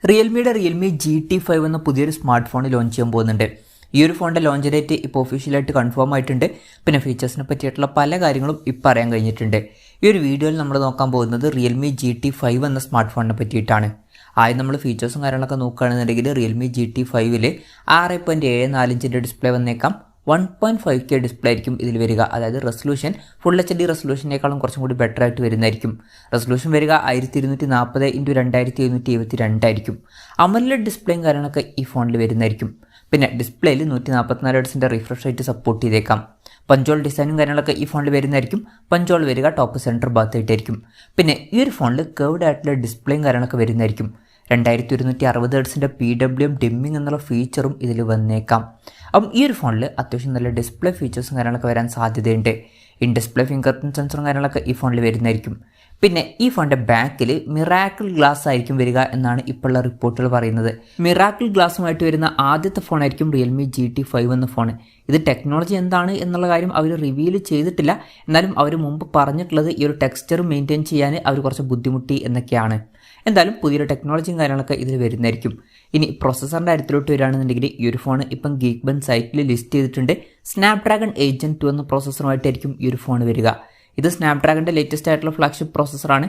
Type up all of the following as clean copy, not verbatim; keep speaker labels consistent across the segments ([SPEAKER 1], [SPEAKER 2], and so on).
[SPEAKER 1] Realme GT5 എന്ന പുതിയൊരു smart phone launch ചെയ്യാൻ പോകുന്നുണ്ട്. ഈ ഒരു ഫോണിൻ്റെ ലോഞ്ച് ഡേറ്റ് ഇപ്പോൾ ഒഫീഷ്യലായിട്ട് കൺഫേം ആയിട്ടുണ്ട്. പിന്നെ ഫീച്ചേഴ്സിനെ പറ്റിയിട്ടുള്ള പല കാര്യങ്ങളും ഇപ്പോൾ അറിയാൻ കഴിഞ്ഞിട്ടുണ്ട്. ഈ ഒരു വീഡിയോയിൽ നമ്മൾ നോക്കാൻ പോകുന്നത് റിയൽമി GT5 എന്ന സ്മാർട്ട് ഫോണിനെ പറ്റിയിട്ടാണ്. ആദ്യം നമ്മൾ ഫീച്ചേഴ്സും കാര്യങ്ങളൊക്കെ നോക്കുകയാണെന്നുണ്ടെങ്കിൽ റിയൽമി GT5ൽ 6.74 ഡിസ്പ്ലേ വന്നേക്കാം. 1.5K ഡിസ്പ്ലേ ആയിരിക്കും ഇതിൽ വരിക. അതായത് റെസൊല്യൂഷൻ ഫുൾ HD റെസൊല്യൂഷനേക്കാളും കുറച്ചും കൂടി ബെറ്റർ ആയിട്ട് വരുന്നതായിരിക്കും. റെസൊല്യൂഷൻ വരിക 1240x2722 ആയിരിക്കും. അമോലെഡ് ഡിസ്പ്ലേയും കാര്യങ്ങളൊക്കെ ഈ ഫോണിൽ വരുന്നതായിരിക്കും. പിന്നെ ഡിസ്പ്ലേയിൽ 144 ഹെർട്സിൻ്റെ റിഫ്രഷ് റേറ്റ് സപ്പോർട്ട് ചെയ്തേക്കാം. പഞ്ചോൾ ഡിസൈനും കാര്യങ്ങളൊക്കെ ഈ ഫോണിൽ വരുന്നതായിരിക്കും. പഞ്ചോൾ വരിക ടോപ്പ് സെൻറ്റർ ഭാഗത്തായിട്ടായിരിക്കും. പിന്നെ ഈ ഒരു ഫോണിൽ കർവ്ഡ് ആയിട്ടുള്ള ഡിസ്പ്ലേയും കാര്യങ്ങളൊക്കെ വരുന്നതായിരിക്കും. 2160 ഹെർട്സിൻ്റെ PWM ഡിമ്മിങ് എന്നുള്ള ഫീച്ചറും ഇതിൽ വന്നേക്കാം. അപ്പം ഈ ഒരു ഫോണിൽ അത്യാവശ്യം നല്ല ഡിസ്പ്ലേ ഫീച്ചേഴ്സും കാര്യങ്ങളൊക്കെ വരാൻ സാധ്യതയുണ്ട്. ഇൻ ഡിസ്പ്ലേ ഫിംഗർ പ്രിൻറ്റ് സെൻസറും കാര്യങ്ങളൊക്കെ ഈ ഫോണിൽ വരുന്നതായിരിക്കും. പിന്നെ ഈ ഫോണിൻ്റെ ബാക്കിൽ മിറാക്കിൾ ഗ്ലാസ് ആയിരിക്കും വരിക എന്നാണ് ഇപ്പോഴുള്ള റിപ്പോർട്ടുകൾ പറയുന്നത്. മിറാക്കിൾ ഗ്ലാസുമായിട്ട് വരുന്ന ആദ്യത്തെ ഫോണായിരിക്കും റിയൽമി GT5 എന്ന ഫോൺ. ഇത് ടെക്നോളജി എന്താണ് എന്നുള്ള കാര്യം അവർ റിവീൽ ചെയ്തിട്ടില്ല. എന്നാലും അവർ മുമ്പ് പറഞ്ഞിട്ടുള്ളത് ഈ ഒരു ടെക്സ്ചർ മെയിൻറ്റെയിൻ ചെയ്യാൻ അവർ കുറച്ച് ബുദ്ധിമുട്ടി എന്നൊക്കെയാണ്. എന്തായാലും പുതിയൊരു ടെക്നോളജിയും കാര്യങ്ങളൊക്കെ ഇതിൽ വരുന്നതായിരിക്കും. ഇനി പ്രൊസസ്സറിൻ്റെ കാര്യത്തിലോട്ട് വരികയാണെന്നുണ്ടെങ്കിൽ ഈ ഒരു ഫോൺ ഇപ്പം ഗീക്ബെഞ്ച് സൈറ്റിൽ ലിസ്റ്റ് ചെയ്തിട്ടുണ്ട്. സ്നാപ്ഡ്രാഗൺ 8 എന്ന പ്രോസസ്സറുമായിട്ടായിരിക്കും ഈ ഒരു ഫോൺ വരിക. ഇത് സ്നാപ്ഡ്രാഗണിൻ്റെ ലേറ്റസ്റ്റ് ആയിട്ടുള്ള ഫ്ലാഗ്ഷിപ്പ് പ്രോസസ്സറാണ്.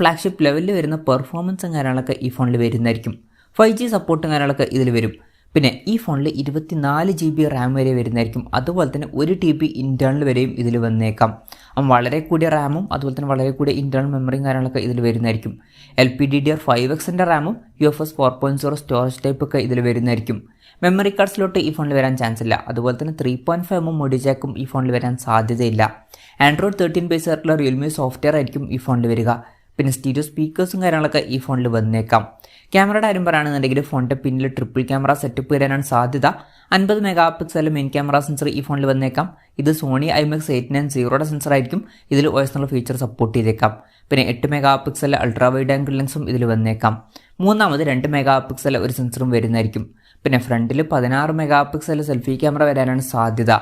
[SPEAKER 1] ഫ്ലാഗ്ഷിപ്പ് ലെവലിൽ വരുന്ന പെർഫോമൻസും കാര്യങ്ങളൊക്കെ ഈ ഫോണിൽ വരുന്നതായിരിക്കും. 5G സപ്പോർട്ടും കാര്യങ്ങളൊക്കെ ഇതിൽ വരും. പിന്നെ ഈ ഫോണിൽ 24 GB റാം വരെ വരുന്നതായിരിക്കും. അതുപോലെ തന്നെ 1 TB ഇൻറ്റേർണൽ വരെയും ഇതിൽ വന്നേക്കാം. വളരെ കൂടിയ റാമും അതുപോലെ തന്നെ വളരെ കൂടിയ ഇൻറ്റേർണൽ മെമ്മറിയും കാര്യങ്ങളൊക്കെ ഇതിൽ വരുന്നതായിരിക്കും. LPDDR5Xൻ്റെ റാമും UFS 4.0 സ്റ്റോറേജ് ടൈപ്പ് ഒക്കെ ഇതിൽ വരുന്നതായിരിക്കും. മെമ്മറി കാർഡ്സിലോട്ട് ഈ ഫോണിൽ വരാൻ ചാൻസ് ഇല്ല. അതുപോലെ തന്നെ 3.5mm മോഡി ജാക്കും ഈ ഫോണിൽ വരാൻ സാധ്യതയില്ല. ആൻഡ്രോയിഡ് 13 ബേസ് ആയിട്ടുള്ള റിയൽമി സോഫ്റ്റ്വെയർ ആയിരിക്കും ഈ ഫോണിൽ വരിക. പിന്നെ സ്റ്റീരിയോ സ്പീക്കേഴ്സും കാര്യങ്ങളൊക്കെ ഈ ഫോണിൽ വന്നേക്കാം. ക്യാമറയുടെ കാര്യം പറയുകയാണെന്നുണ്ടെങ്കിൽ ഫോണിൻ്റെ പിന്നിൽ ട്രിപ്പിൾ ക്യാമറ സെറ്റപ്പ് വരാനാണ് സാധ്യത. 50 മെഗാപിക്സൽ മെയിൻ ക്യാമറ സെൻസർ ഈ ഫോണിൽ വന്നേക്കാം. ഇത് സോണി IMX 890യുടെ സെൻസർ ആയിരിക്കും. ഇതിൽ OS എന്നുള്ള ഫീച്ചർ സപ്പോർട്ട് ചെയ്തേക്കാം. പിന്നെ 8 മെഗാപിക്സൽ അൾട്രാ വൈഡ് ആംഗിൾ ലെൻസും ഇതിൽ വന്നേക്കാം. മൂന്നാമത് 2 മെഗാപിക്സൽ ഒരു സെൻസറും വരുന്നതായിരിക്കും. പിന്നെ ഫ്രണ്ടിൽ 16 മെഗാപിക്സൽ സെൽഫി ക്യാമറ വരാനാണ് സാധ്യത.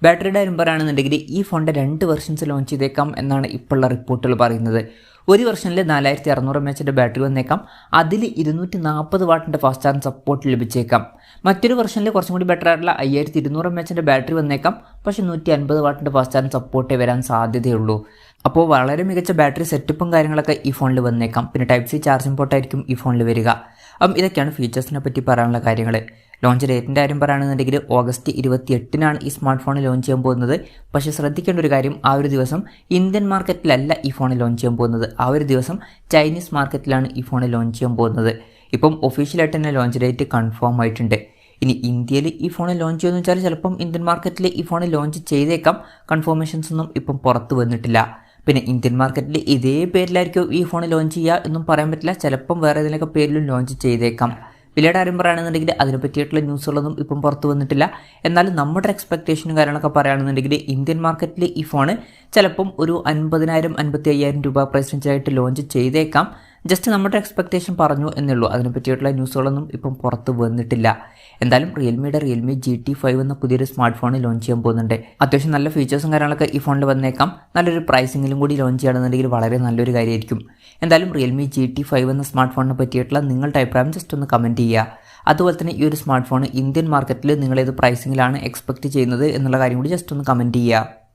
[SPEAKER 1] ബാറ്ററിയുടെ കാര്യം പറയുകയാണെന്നുണ്ടെങ്കിൽ ഈ ഫോണിൻ്റെ 2 വെർഷൻസ് ലോഞ്ച് ചെയ്തേക്കാം എന്നാണ് ഇപ്പോഴുള്ള റിപ്പോർട്ടുകൾ പറയുന്നത്. ഒരു വെർഷനിൽ 4600 mAh ബാറ്ററി വന്നേക്കാം. അതിൽ 240 വാട്ടിൻ്റെ ഫാസ്റ്റ് ചാർജ് സപ്പോർട്ട് ലഭിച്ചേക്കാം. മറ്റൊരു വെർഷനിൽ കുറച്ചും കൂടി ബെറ്റർ ആയിട്ടുള്ള 5200 mAh ബാറ്ററി വന്നേക്കാം. പക്ഷേ 150 വാട്ടിൻ്റെ ഫാസ്റ്റ് ചാർജ് സപ്പോർട്ടേ വരാൻ സാധ്യതയുള്ളൂ. അപ്പോൾ വളരെ മികച്ച ബാറ്ററി സെറ്റപ്പും കാര്യങ്ങളൊക്കെ ഈ ഫോണിൽ വന്നേക്കാം. പിന്നെ Type-C ചാർജിംഗ് പോർട്ടായിരിക്കും ഈ ഫോണിൽ വരിക. ഇതൊക്കെയാണ് ഫീച്ചേഴ്സിനെ പറ്റി പറയാനുള്ള കാര്യങ്ങൾ. ലോഞ്ച് ഡേറ്റിൻ്റെ കാര്യം പറയുകയാണെന്നുണ്ടെങ്കിൽ ഓഗസ്റ്റ് 28 ഈ സ്മാർട്ട് ഫോൺ ലോഞ്ച് ചെയ്യാൻ പോകുന്നത്. പക്ഷേ ശ്രദ്ധിക്കേണ്ട ഒരു കാര്യം, ആ ഒരു ദിവസം ഇന്ത്യൻ മാർക്കറ്റിലല്ല ഈ ഫോൺ ലോഞ്ച് ചെയ്യാൻ പോകുന്നത്. ആ ഒരു ദിവസം ചൈനീസ് മാർക്കറ്റിലാണ് ഈ ഫോൺ ലോഞ്ച് ചെയ്യാൻ പോകുന്നത്. ഇപ്പം ഒഫീഷ്യലായിട്ട് തന്നെ ലോഞ്ച് ഡേറ്റ് കൺഫേം ആയിട്ടുണ്ട്. ഇനി ഇന്ത്യയിൽ ഈ ഫോൺ ലോഞ്ച് ചെയ്യുമെന്ന് വെച്ചാൽ ചിലപ്പം ഇന്ത്യൻ മാർക്കറ്റിൽ ഈ ഫോൺ ലോഞ്ച് ചെയ്തേക്കാം. കൺഫർമേഷൻസ് ഒന്നും ഇപ്പം പുറത്ത് വന്നിട്ടില്ല. പിന്നെ ഇന്ത്യൻ മാർക്കറ്റിൽ ഇതേ പേരിലായിരിക്കും ഈ ഫോൺ ലോഞ്ച് ചെയ്യുക എന്നും പറയാൻ പറ്റില്ല. ചിലപ്പം വേറെ ഏതെങ്കിലുമൊക്കെ പേരിലും ലോഞ്ച് ചെയ്തേക്കാം. വിലയുടെ കാര്യം പറയുകയാണെന്നുണ്ടെങ്കിൽ അതിനെ പറ്റിയിട്ടുള്ള ന്യൂസുകളൊന്നും ഇപ്പം പുറത്ത് വന്നിട്ടില്ല. എന്നാലും നമ്മുടെ എക്സ്പെക്റ്റേഷനും കാര്യങ്ങളൊക്കെ പറയുകയാണെന്നുണ്ടെങ്കിൽ ഇന്ത്യൻ മാർക്കറ്റിൽ ഈ ഫോൺ ചിലപ്പം ഒരു 50,000-55,000 രൂപ പ്രൈസ് റേഞ്ചായിട്ട് ലോഞ്ച് ചെയ്തേക്കാം. ജസ്റ്റ് നമ്മുടെ എക്സ്പെക്റ്റേഷൻ പറഞ്ഞു എന്നുള്ളൂ. അതിനെ പറ്റിയിട്ടുള്ള ന്യൂസുകളൊന്നും ഇപ്പം പുറത്ത് വന്നിട്ടില്ല. എന്തായാലും റിയൽമി GT5 എന്ന പുതിയൊരു സ്മാർട്ട് ഫോൺ ലോഞ്ച് ചെയ്യാൻ പോകുന്നുണ്ട്. അത്യാവശ്യം നല്ല ഫീച്ചേഴ്സും കാര്യങ്ങളൊക്കെ ഈ ഫോണിൽ വന്നേക്കാം. നല്ലൊരു പ്രൈസിങ്ങിലും കൂടി ലോഞ്ച് ചെയ്യുകയാണെന്നുണ്ടെങ്കിൽ വളരെ നല്ലൊരു കാര്യമായിരിക്കും. എന്തായാലും റിയൽമി GT5 എന്ന സ്മാർട്ട് ഫോണിനെ പറ്റിയിട്ടുള്ള നിങ്ങളുടെ അഭിപ്രായം ജസ്റ്റ് ഒന്ന് കമൻറ്റ് ചെയ്യുക. അതുപോലെ തന്നെ ഈ ഒരു സ്മാർട്ട് ഫോൺ ഇന്ത്യൻ മാർക്കറ്റിൽ നിങ്ങളേത് പ്രൈസിങ്ങിലാണ് എക്സ്പെക്റ്റ് ചെയ്യുന്നത് എന്നുള്ള കാര്യം കൂടി ജസ്റ്റ് ഒന്ന് കമൻറ്റ് ചെയ്യുക.